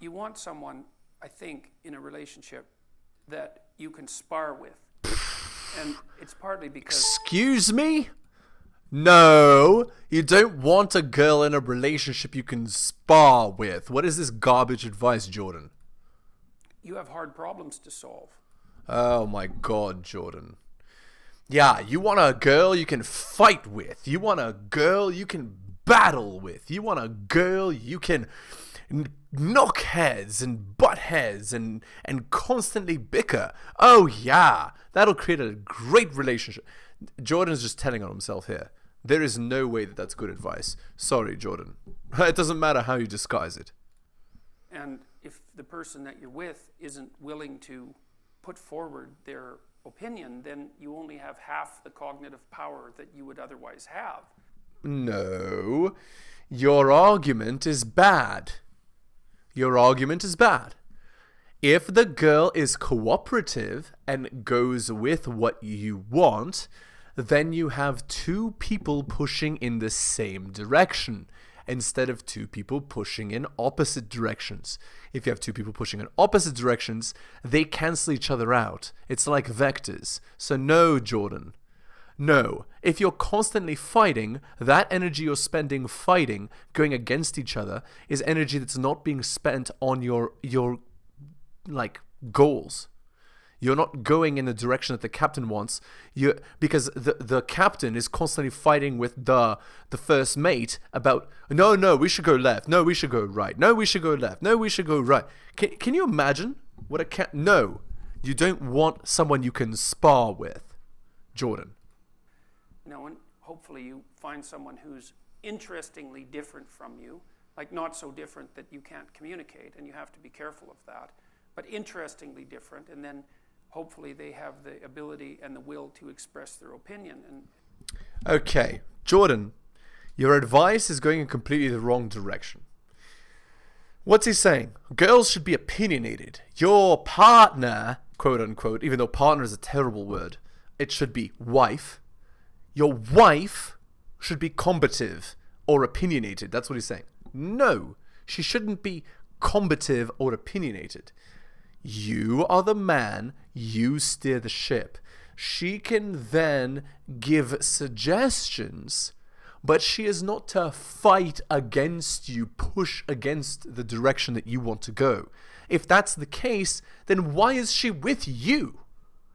you want someone, I think, in a relationship that you can spar with. And it's partly because... Excuse me? No, you don't want a girl in a relationship you can spar with. What is this garbage advice, Jordan? You have hard problems to solve. Oh my God, Jordan. Yeah, you want a girl you can fight with. You want a girl you can battle with. You want a girl you can knock heads and butt heads and constantly bicker. Oh yeah, that'll create a great relationship. Jordan's just telling on himself here. There is no way that that's good advice. Sorry, Jordan. It doesn't matter how you disguise it. And if the person that you're with isn't willing to put forward their opinion, then you only have half the cognitive power that you would otherwise have. No, your argument is bad. Your argument is bad. If the girl is cooperative and goes with what you want, then you have two people pushing in the same direction instead of two people pushing in opposite directions. If you have two people pushing in opposite directions, they cancel each other out. It's like vectors. So no, Jordan. No. If you're constantly fighting, that energy you're spending fighting, going against each other, is energy that's not being spent on your like goals. You're not going in the direction that the captain wants. Because the captain is constantly fighting with the first mate about, no, we should go left. No, we should go right. No, we should go left. No, we should go right. Can you imagine what a No, you don't want someone you can spar with, Jordan. And hopefully you find someone who's interestingly different from you, like not so different that you can't communicate, and you have to be careful of that, but interestingly different, and then hopefully they have the ability and the will to express their opinion. Okay, Jordan, your advice is going in completely the wrong direction. What's he saying? Girls should be opinionated. Your partner, quote unquote, even though partner is a terrible word, it should be wife. Your wife should be combative or opinionated. That's what he's saying. No, she shouldn't be combative or opinionated. You are the man, you steer the ship. She can then give suggestions, but she is not to fight against you, push against the direction that you want to go. If that's the case, then why is she with you?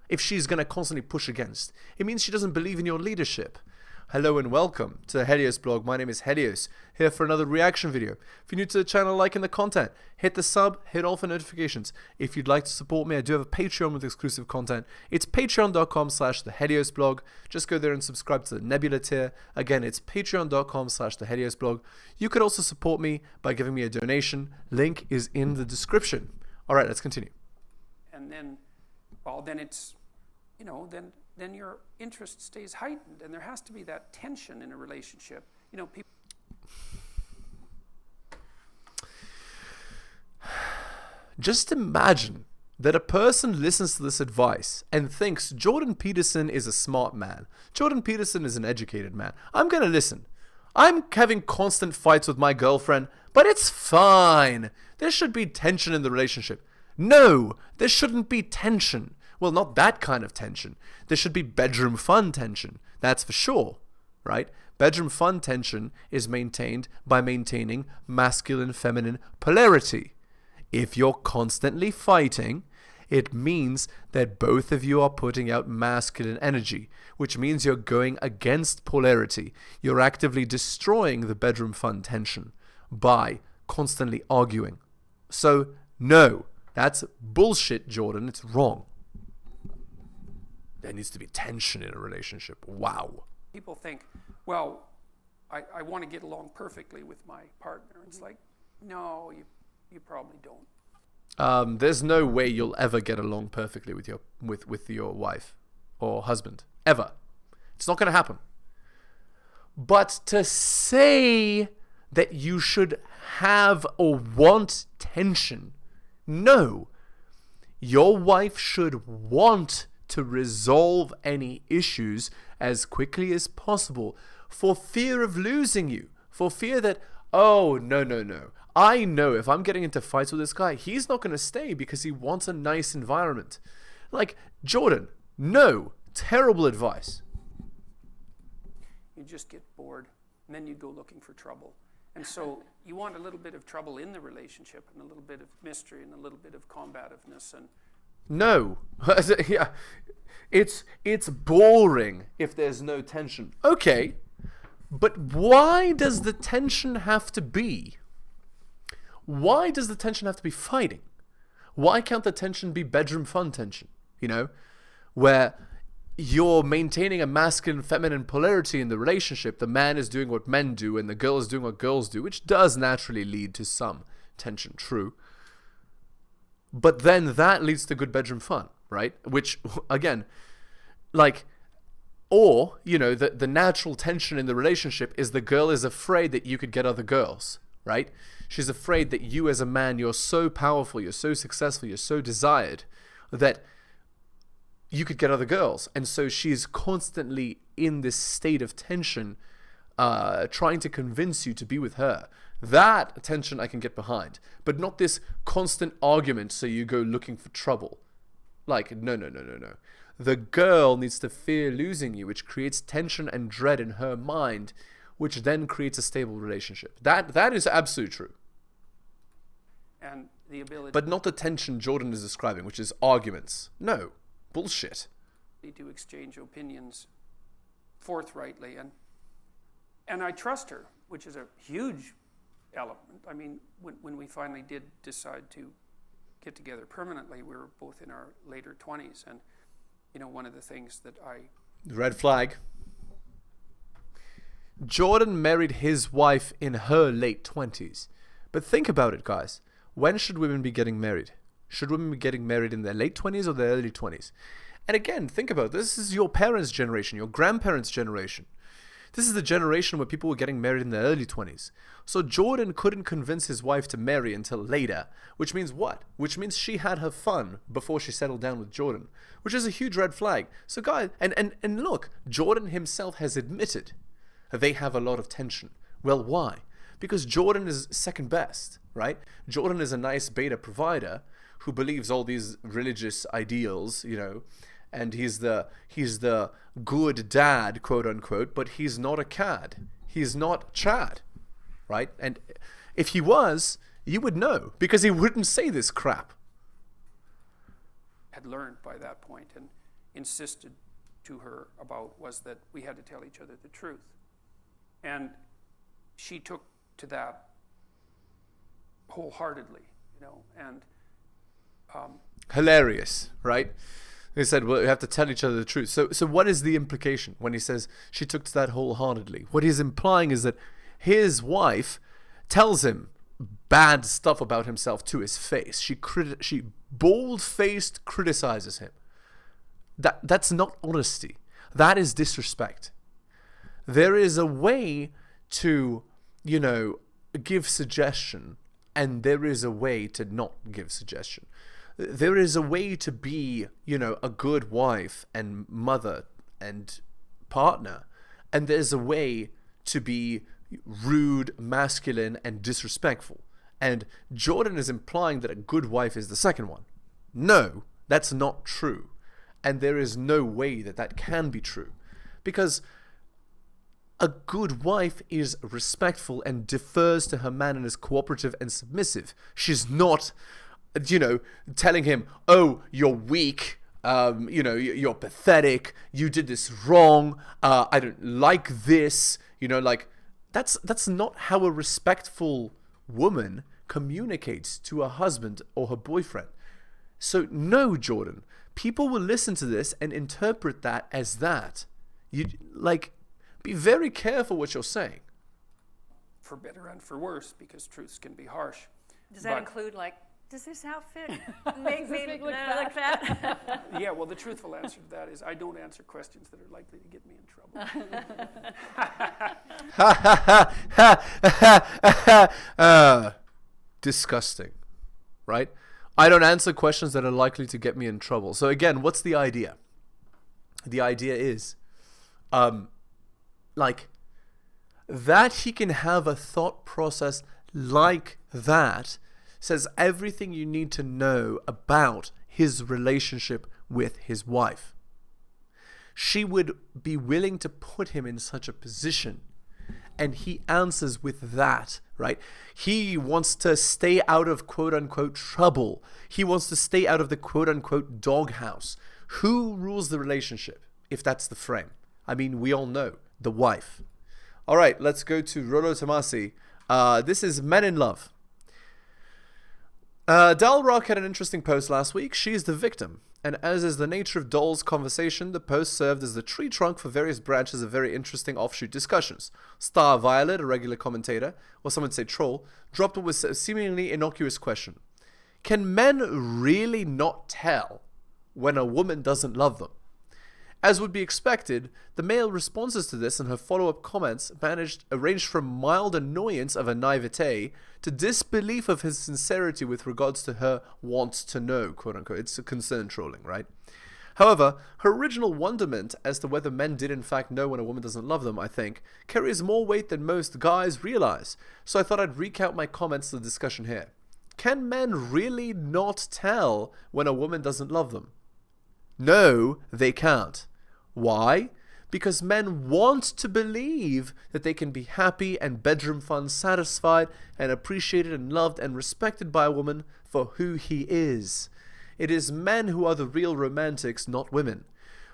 If she's going to constantly push against, it means she doesn't believe in your leadership. Hello and welcome to the Helios blog. My name is Helios, here for another reaction video. If you're new to the channel, liking the content, hit the sub, hit all for notifications. If you'd like to support me, I do have a Patreon with exclusive content. It's patreon.com/theheliosblog. Just go there and subscribe to the Nebula tier. Again, it's patreon.com/theheliosblog. You could also support me by giving me a donation. Link is in the description. All right, let's continue. And then, well, then it's, then your interest stays heightened, and there has to be that tension in a relationship. People. Just imagine that a person listens to this advice and thinks Jordan Peterson is a smart man. Jordan Peterson is an educated man. I'm going to listen. I'm having constant fights with my girlfriend, but it's fine. There should be tension in the relationship. No, there shouldn't be tension. Well, not that kind of tension. There should be bedroom fun tension. That's for sure, right? Bedroom fun tension is maintained by maintaining masculine-feminine polarity. If you're constantly fighting, it means that both of you are putting out masculine energy, which means you're going against polarity. You're actively destroying the bedroom fun tension by constantly arguing. So, no, that's bullshit, Jordan. It's wrong. There needs to be tension in a relationship. Wow. People think, well, I want to get along perfectly with my partner. It's like, no, you probably don't. There's no way you'll ever get along perfectly with your wife or husband. Ever. It's not going to happen. But to say that you should have or want tension, no. Your wife should want to resolve any issues as quickly as possible for fear of losing you, for fear that, oh, no, I know if I'm getting into fights with this guy, he's not going to stay because he wants a nice environment. Like, Jordan, no, terrible advice. You just get bored, and then you go looking for trouble. And so you want a little bit of trouble in the relationship, and a little bit of mystery, and a little bit of combativeness. And no, yeah, it's boring if there's no tension. Okay, but why does the tension have to be? Why does the tension have to be fighting? Why can't the tension be bedroom fun tension? You know, where you're maintaining a masculine feminine polarity in the relationship. The man is doing what men do and the girl is doing what girls do, which does naturally lead to some tension, true. But then that leads to good bedroom fun, right? Which, again, like, or, you know, the natural tension in the relationship is the girl is afraid that you could get other girls, right? She's afraid that you as a man, you're so powerful, you're so successful, you're so desired that you could get other girls. And so she's constantly in this state of tension, trying to convince you to be with her. That tension I can get behind, but not this constant argument so you go looking for trouble. Like, no. The girl needs to fear losing you, which creates tension and dread in her mind, which then creates a stable relationship. That is absolutely true. And the ability, but not the tension Jordan is describing, which is arguments. No, bullshit. To exchange opinions forthrightly, and I trust her, which is a huge element. I mean, when we finally did decide to get together permanently, we were both in our later 20s, and you know, one of the things that red flag. Jordan married his wife in her late 20s. But think about it, guys. When should women be getting married? Should women be getting married in their late 20s or their early 20s? And again, think about it. This is your parents' generation, your grandparents' generation. This is the generation where people were getting married in their early 20s. So Jordan couldn't convince his wife to marry until later, which means what? Which means she had her fun before she settled down with Jordan, which is a huge red flag. So guys, and look, Jordan himself has admitted they have a lot of tension. Well, why? Because Jordan is second best, right? Jordan is a nice beta provider who believes all these religious ideals, you know, and he's the good dad, quote unquote, but he's not a cad. He's not Chad, right? And if he was, you would know, because he wouldn't say this crap. Had learned by that point and insisted to her about was that we had to tell each other the truth. And she took to that wholeheartedly, you know, and hilarious, right? They said, well, we have to tell each other the truth. So what is the implication when he says she took to that wholeheartedly? What he's implying is that his wife tells him bad stuff about himself to his face. She bold-faced criticizes him. That's not honesty. That is disrespect. There is a way to, you know, give suggestion, and there is a way to not give suggestion. There is a way to be, you know, a good wife and mother and partner, and there's a way to be rude, masculine, and disrespectful. And Jordan is implying that a good wife is the second one. No, that's not true. And there is no way that that can be true. Because a good wife is respectful and defers to her man and is cooperative and submissive. She's not, you know, telling him, oh, you're weak, you know, you're pathetic, you did this wrong, I don't like this, you know, like, that's not how a respectful woman communicates to her husband or her boyfriend. So no, Jordan, people will listen to this and interpret that as that. You, like, be very careful what you're saying. For better and for worse, because truths can be harsh. Does that include, like, does this outfit make me look fat? Yeah, well, the truthful answer to that is I don't answer questions that are likely to get me in trouble. Disgusting, right? I don't answer questions that are likely to get me in trouble. So again, what's the idea? The idea is, like, that he can have a thought process like that says everything you need to know about his relationship with his wife. She would be willing to put him in such a position, and he answers with that, right? He wants to stay out of quote-unquote trouble. He wants to stay out of the quote-unquote doghouse. Who rules the relationship, if that's the frame? I mean, we all know, the wife. All right, let's go to Rolo Tomasi. This is Men in Love. Dalrock had an interesting post last week. She is the victim. And as is the nature of Doll's conversation, the post served as the tree trunk for various branches of very interesting offshoot discussions. Star Violet, a regular commentator, or some would say troll, dropped what was a seemingly innocuous question. Can men really not tell when a woman doesn't love them? As would be expected, the male responses to this and her follow-up comments ranged from mild annoyance of her naivete to disbelief of his sincerity with regards to her wants to know, quote-unquote. It's a concern trolling, right? However, her original wonderment as to whether men did in fact know when a woman doesn't love them, I think, carries more weight than most guys realize, so I thought I'd recount my comments to the discussion here. Can men really not tell when a woman doesn't love them? No, they can't. Why? Because men want to believe that they can be happy and bedroom fun satisfied and appreciated and loved and respected by a woman for who he is. It is men who are the real romantics, not women.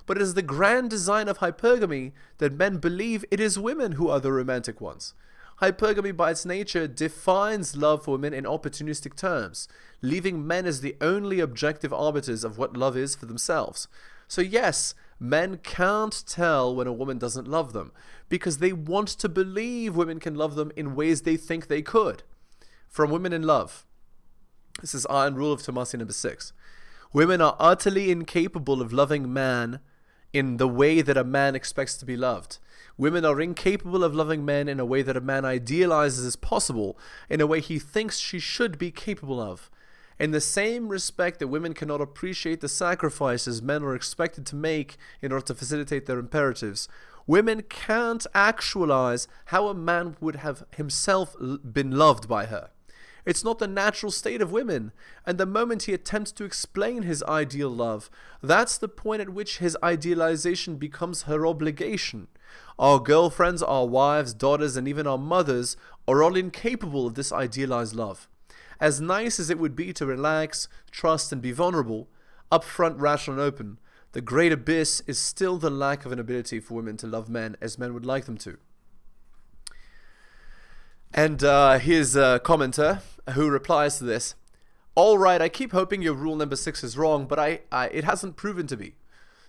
But it is the grand design of hypergamy that men believe it is women who are the romantic ones. Hypergamy by its nature defines love for women in opportunistic terms, leaving men as the only objective arbiters of what love is for themselves. So yes, men can't tell when a woman doesn't love them because they want to believe women can love them in ways they think they could. From Women in Love. This is Iron Rule of Tomasi number 6. Women are utterly incapable of loving man in the way that a man expects to be loved. Women are incapable of loving men in a way that a man idealizes as possible, in a way he thinks she should be capable of. In the same respect that women cannot appreciate the sacrifices men are expected to make in order to facilitate their imperatives, women can't actualize how a man would have himself been loved by her. It's not the natural state of women, and the moment he attempts to explain his ideal love, that's the point at which his idealization becomes her obligation. Our girlfriends, our wives, daughters, and even our mothers are all incapable of this idealized love. As nice as it would be to relax, trust, and be vulnerable, upfront, rational, and open, the great abyss is still the lack of an ability for women to love men as men would like them to. And here's a commenter who replies to this. All right, I keep hoping your rule number 6 is wrong, but it hasn't proven to be.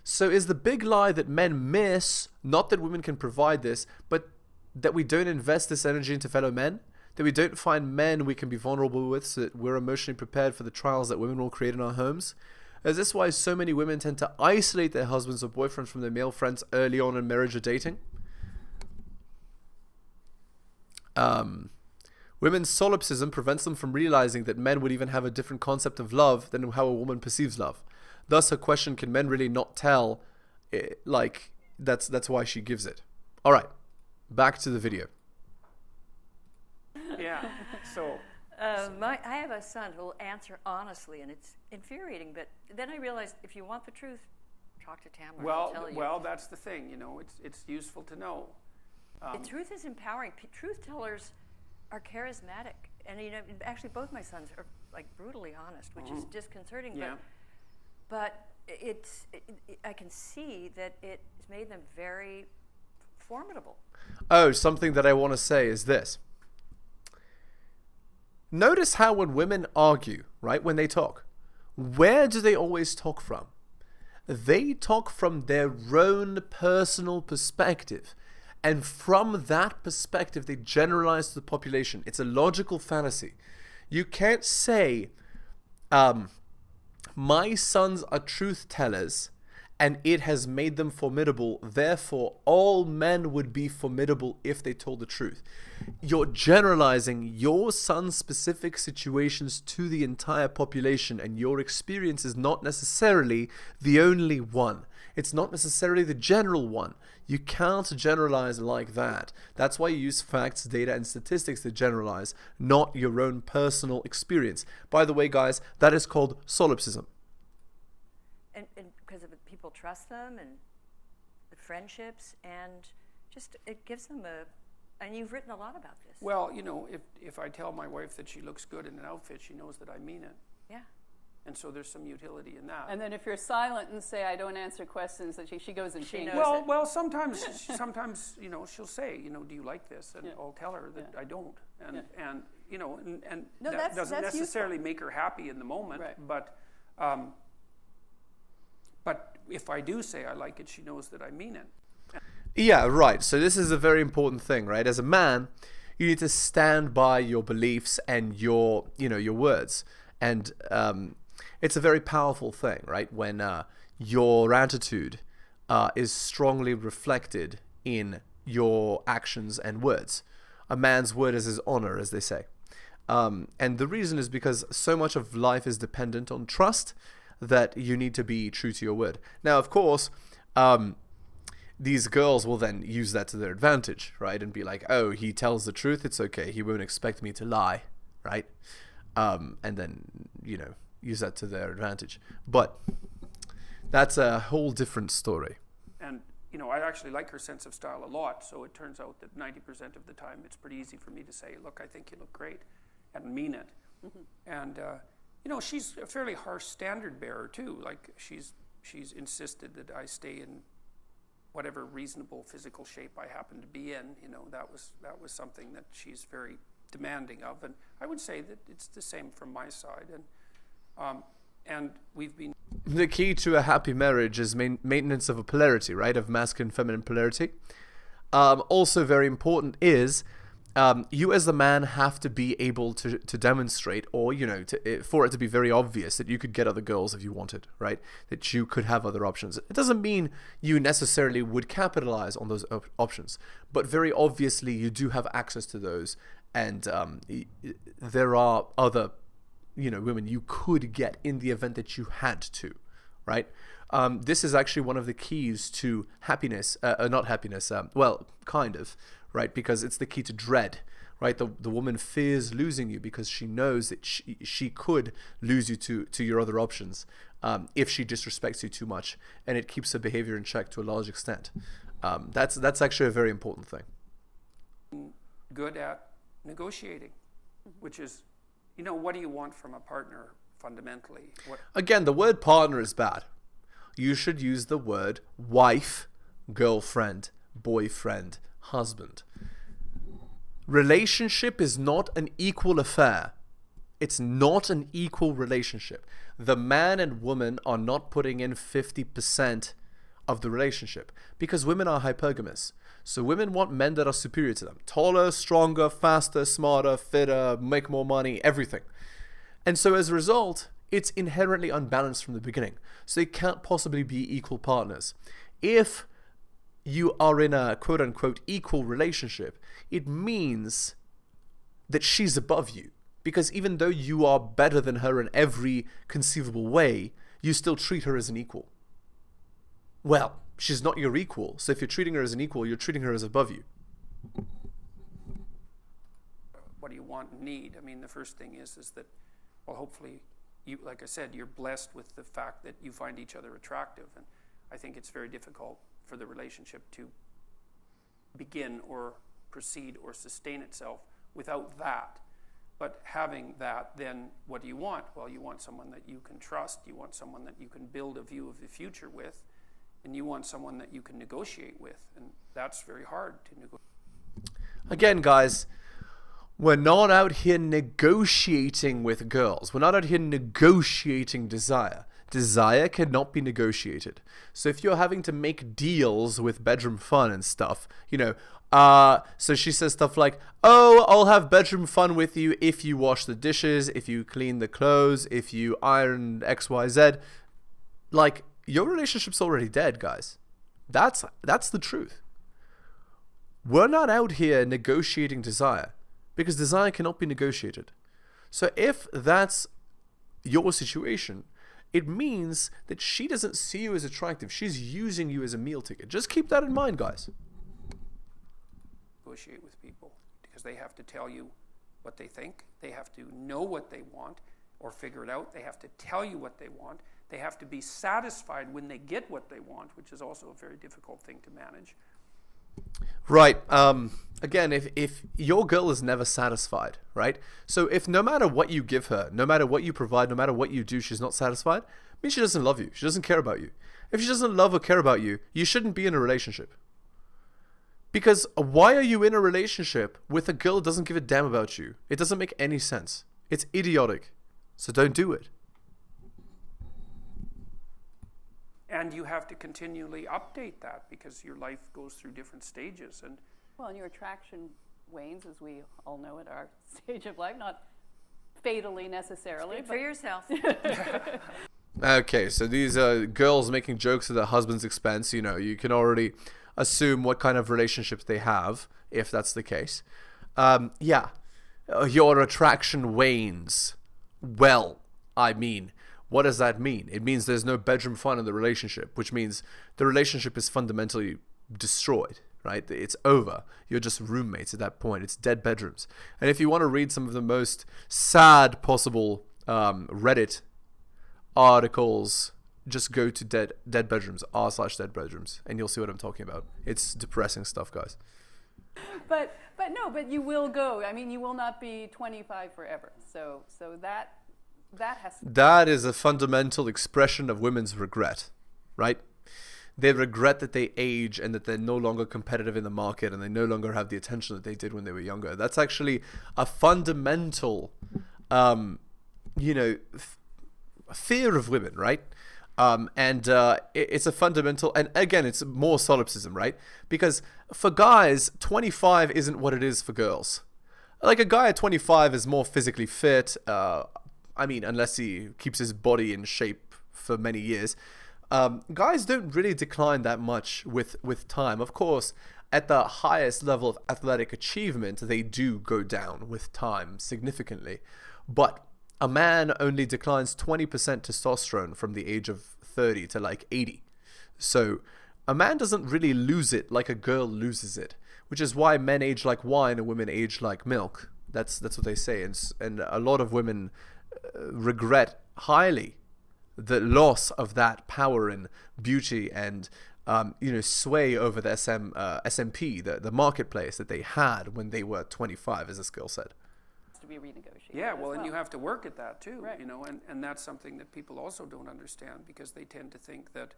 So is the big lie that men miss, not that women can provide this, but that we don't invest this energy into fellow men? That we don't find men we can be vulnerable with so that we're emotionally prepared for the trials that women will create in our homes? Is this why so many women tend to isolate their husbands or boyfriends from their male friends early on in marriage or dating? Women's solipsism prevents them from realizing that men would even have a different concept of love than how a woman perceives love. Thus, her question, can men really not tell? That's why she gives it. All right, back to the video. Yeah, so... I have a son who will answer honestly, and it's infuriating, but then I realized if you want the truth, talk to Tamara, she'll tell you. Well, that's the thing, it's useful to know. The truth is empowering. Truth tellers are charismatic, and actually both my sons are like brutally honest, which is disconcerting. Yeah. But I can see that it's made them very formidable. Oh, something that I want to say is this. Notice how when women argue, right, when they talk, where do they always talk from? They talk from their own personal perspective. And from that perspective, they generalize to the population. It's a logical fallacy. You can't say, my sons are truth tellers, and it has made them formidable. Therefore, all men would be formidable if they told the truth. You're generalizing your son's specific situations to the entire population, and your experience is not necessarily the only one. It's not necessarily the general one. You can't generalize like that. That's why you use facts, data, and statistics to generalize, not your own personal experience. By the way, guys, that is called solipsism. And because of people trust them and the friendships, and just it gives them and you've written a lot about this. Well, if I tell my wife that she looks good in an outfit, she knows that I mean it. Yeah. And so there's some utility in that. And then if you're silent and say, I don't answer questions, that she goes and changes knows it. Well, sometimes, she'll say, do you like this? And I'll tell her that I don't. And No, that doesn't that's necessarily useful. make her happy in the moment. Right. But if I do say I like it, she knows that I mean it. Yeah, right. So this is a very important thing, right? As a man, you need to stand by your beliefs and your words. And it's a very powerful thing, right? When your attitude is strongly reflected in your actions and words. A man's word is his honor, as they say. And the reason is because so much of life is dependent on trust that you need to be true to your word. Now, of course, these girls will then use that to their advantage, right? And be like, oh, he tells the truth, it's okay. He won't expect me to lie, right? And then, use that to their advantage. But that's a whole different story. And, I actually like her sense of style a lot, so it turns out that 90% of the time it's pretty easy for me to say, look, I think you look great, and mean it. Mm-hmm. And, she's a fairly harsh standard bearer, too. Like, she's insisted that I stay in whatever reasonable physical shape I happen to be in. That was something that she's very demanding of, and I would say that it's the same from my side. And we've been... The key to a happy marriage is maintenance of a polarity, right? Of masculine, feminine polarity. Also very important is you as the man have to be able to demonstrate, or, for it to be very obvious that you could get other girls if you wanted, right? That you could have other options. It doesn't mean you necessarily would capitalize on those options, but very obviously you do have access to those. And there are other, women you could get in the event that you had to, right? This is actually one of the keys to happiness, not happiness, kind of, right? Because it's the key to dread, right? The woman fears losing you because she knows that she could lose you to your other options if she disrespects you too much, and it keeps her behavior in check to a large extent. That's actually a very important thing. Good at negotiating, which is, what do you want from a partner fundamentally? Again, the word partner is bad. You should use the word wife, girlfriend, boyfriend, husband. Relationship is not an equal affair. It's not an equal relationship. The man and woman are not putting in 50% of the relationship because women are hypergamous. So women want men that are superior to them. Taller, stronger, faster, smarter, fitter, make more money, everything. And so as a result, it's inherently unbalanced from the beginning. So they can't possibly be equal partners. If you are in a quote-unquote equal relationship, it means that she's above you. Because even though you are better than her in every conceivable way, you still treat her as an equal. Well, she's not your equal. So if you're treating her as an equal, you're treating her as above you. What do you want and need? I mean, the first thing is that, well, hopefully, you, like I said, you're blessed with the fact that you find each other attractive. And I think it's very difficult for the relationship to begin or proceed or sustain itself without that. But having that, then what do you want? Well, you want someone that you can trust. You want someone that you can build a view of the future with. And you want someone that you can negotiate with. And that's very hard to negotiate. Again, guys, we're not out here negotiating with girls. We're not out here negotiating desire. Desire cannot be negotiated. So if you're having to make deals with bedroom fun and stuff, so she says stuff like, oh, I'll have bedroom fun with you if you wash the dishes, if you clean the clothes, if you iron XYZ. Like, your relationship's already dead, guys. That's the truth. We're not out here negotiating desire, because desire cannot be negotiated. So if that's your situation, it means that she doesn't see you as attractive. She's using you as a meal ticket. Just keep that in mind, guys. Negotiate with people because they have to tell you what they think. They have to know what they want or figure it out. They have to tell you what they want. They have to be satisfied when they get what they want, which is also a very difficult thing to manage. Right. Again, if your girl is never satisfied, right? So if no matter what you give her, no matter what you provide, no matter what you do, she's not satisfied, it means she doesn't love you. She doesn't care about you. If she doesn't love or care about you, you shouldn't be in a relationship. Because why are you in a relationship with a girl that doesn't give a damn about you? It doesn't make any sense. It's idiotic. So don't do it. And you have to continually update that because your life goes through different stages. And Well, and your attraction wanes, as we all know at our stage of life, not fatally necessarily. Speak for yourself. Okay, so these girls making jokes at their husband's expense, you know, you can already assume what kind of relationships they have, if that's the case. Your attraction wanes. Well, I mean, what does that mean? It means there's no bedroom fun in the relationship, which means the relationship is fundamentally destroyed, right? It's over. You're just roommates at that point. It's dead bedrooms. And if you want to read some of the most sad possible Reddit articles, just go to dead bedrooms, r/dead bedrooms, and you'll see what I'm talking about. It's depressing stuff, guys. But you will go. I mean, you will not be 25 forever. So that has to be. That is a fundamental expression of women's regret, right? They regret that they age and that they're no longer competitive in the market and they no longer have the attention that they did when they were younger. That's actually a fundamental, fear of women, right? It's a fundamental, and again, it's more solipsism, right? Because for guys, 25 isn't what it is for girls. Like a guy at 25 is more physically fit. Unless he keeps his body in shape for many years. Guys don't really decline that much with time. Of course, at the highest level of athletic achievement, they do go down with time significantly. But a man only declines 20% testosterone from the age of 30 to like 80. So a man doesn't really lose it like a girl loses it, which is why men age like wine and women age like milk. That's what they say. And a lot of women regret highly the loss of that power and beauty and sway over the SMP, the marketplace that they had when they were 25, as this girl said. To be renegotiated. yeah, well, and you have to work at that too, Right. and that's something that people also don't understand because they tend to think that,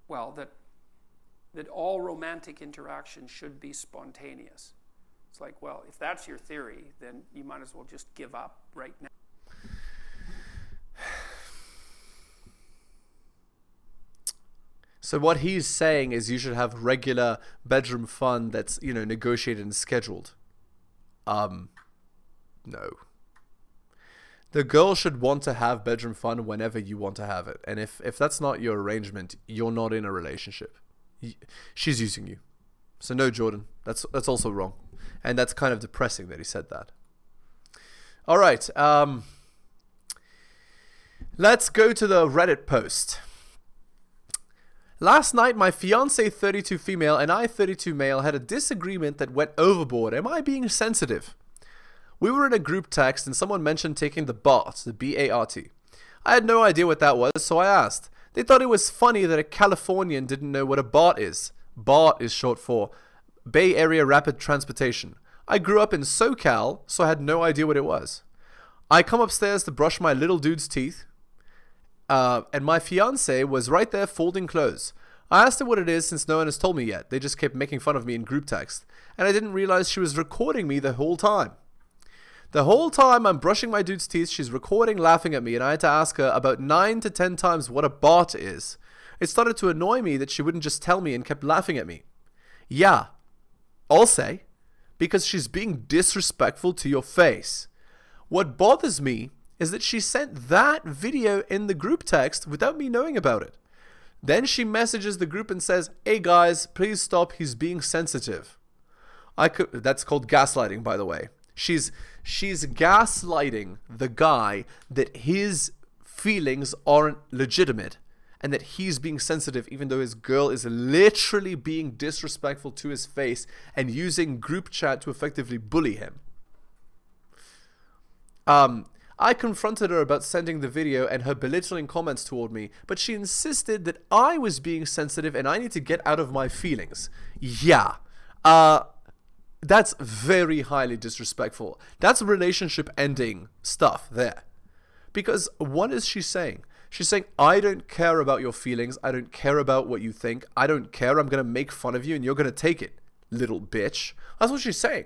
well, that all romantic interaction should be spontaneous. It's like, well, if that's your theory, then you might as well just give up right now. So what he's saying is you should have regular bedroom fun that's, negotiated and scheduled. No. The girl should want to have bedroom fun whenever you want to have it. And if that's not your arrangement, you're not in a relationship. She's using you. So no, Jordan, that's also wrong. And that's kind of depressing that he said that. All right. Let's go to the Reddit post. Last night, my fiancé 32 female and I 32 male had a disagreement that went overboard. Am I being sensitive? We were in a group text and someone mentioned taking the BART, the B-A-R-T. I had no idea what that was, so I asked. They thought it was funny that a Californian didn't know what a BART is. BART is short for Bay Area Rapid Transportation. I grew up in SoCal, so I had no idea what it was. I come upstairs to brush my little dude's teeth, and my fiancé was right there folding clothes. I asked her what it is since no one has told me yet. They just kept making fun of me in group text, and I didn't realize she was recording me the whole time. The whole time I'm brushing my dude's teeth, she's recording, laughing at me, and I had to ask her about 9 to 10 times what a BART is. It started to annoy me that she wouldn't just tell me and kept laughing at me. Yeah, I'll say, because she's being disrespectful to your face. What bothers me is that she sent that video in the group text without me knowing about it. Then she messages the group and says, "Hey guys, please stop, he's being sensitive." That's called gaslighting, by the way. She's gaslighting the guy that his feelings aren't legitimate and that he's being sensitive, even though his girl is literally being disrespectful to his face and using group chat to effectively bully him. I confronted her about sending the video and her belittling comments toward me, but she insisted that I was being sensitive and I need to get out of my feelings. Yeah. That's very highly disrespectful. That's relationship ending stuff there. Because what is she saying? She's saying, I don't care about your feelings. I don't care about what you think. I don't care. I'm going to make fun of you and you're going to take it, little bitch. That's what she's saying.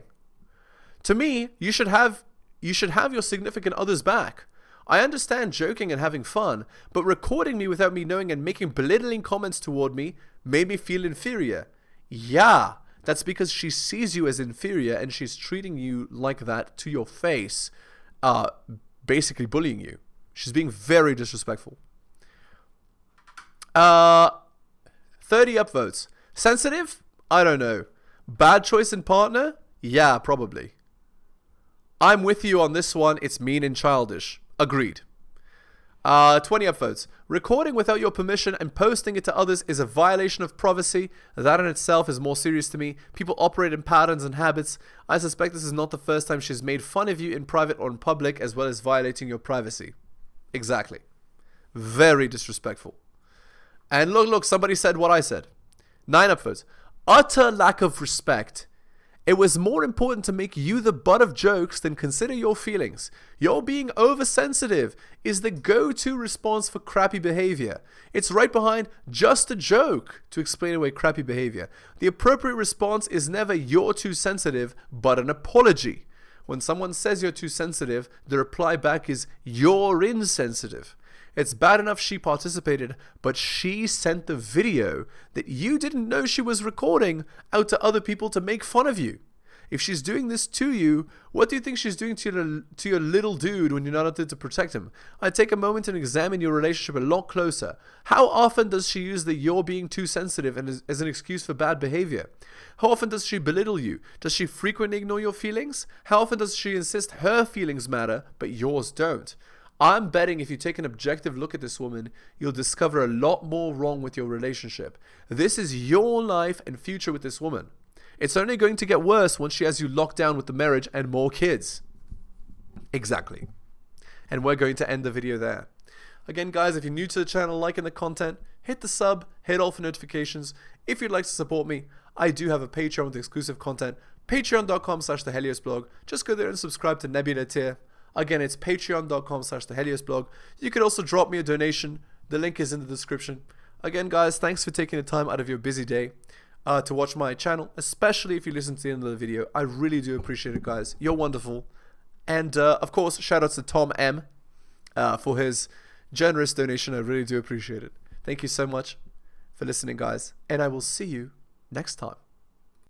To me, you should have your significant other's back. I understand joking and having fun, but recording me without me knowing and making belittling comments toward me made me feel inferior. Yeah, that's because she sees you as inferior and she's treating you like that to your face, basically bullying you. She's being very disrespectful. 30 upvotes. Sensitive? I don't know. Bad choice in partner? Yeah, probably. I'm with you on this one. It's mean and childish. Agreed. 20 upvotes. Recording without your permission and posting it to others is a violation of privacy. That in itself is more serious to me. People operate in patterns and habits. I suspect this is not the first time she's made fun of you in private or in public, as well as violating your privacy. Exactly. Very disrespectful. And look, somebody said what I said. 9 upvotes. Utter lack of respect. It was more important to make you the butt of jokes than consider your feelings. Your being oversensitive is the go-to response for crappy behavior. It's right behind just a joke to explain away crappy behavior. The appropriate response is never "you're too sensitive," but an apology. When someone says you're too sensitive, the reply back is "you're insensitive." It's bad enough she participated, but she sent the video that you didn't know she was recording out to other people to make fun of you. If she's doing this to you, what do you think she's doing to your little dude when you're not out there to protect him? I'd take a moment and examine your relationship a lot closer. How often does she use the "you're being too sensitive" as an excuse for bad behavior? How often does she belittle you? Does she frequently ignore your feelings? How often does she insist her feelings matter, but yours don't? I'm betting if you take an objective look at this woman, you'll discover a lot more wrong with your relationship. This is your life and future with this woman. It's only going to get worse once she has you locked down with the marriage and more kids. Exactly. And we're going to end the video there. Again, guys, if you're new to the channel, liking the content, hit the sub, hit all for notifications. If you'd like to support me, I do have a Patreon with exclusive content, patreon.com/theheliosblog. Just go there and subscribe to Nebula tier. Again, it's patreon.com/theheliosblog. You could also drop me a donation. The link is in the description. Again, guys, thanks for taking the time out of your busy day to watch my channel, especially if you listen to the end of the video. I really do appreciate it, guys. You're wonderful. And, of course, shout out to Tom M for his generous donation. I really do appreciate it. Thank you so much for listening, guys. And I will see you next time.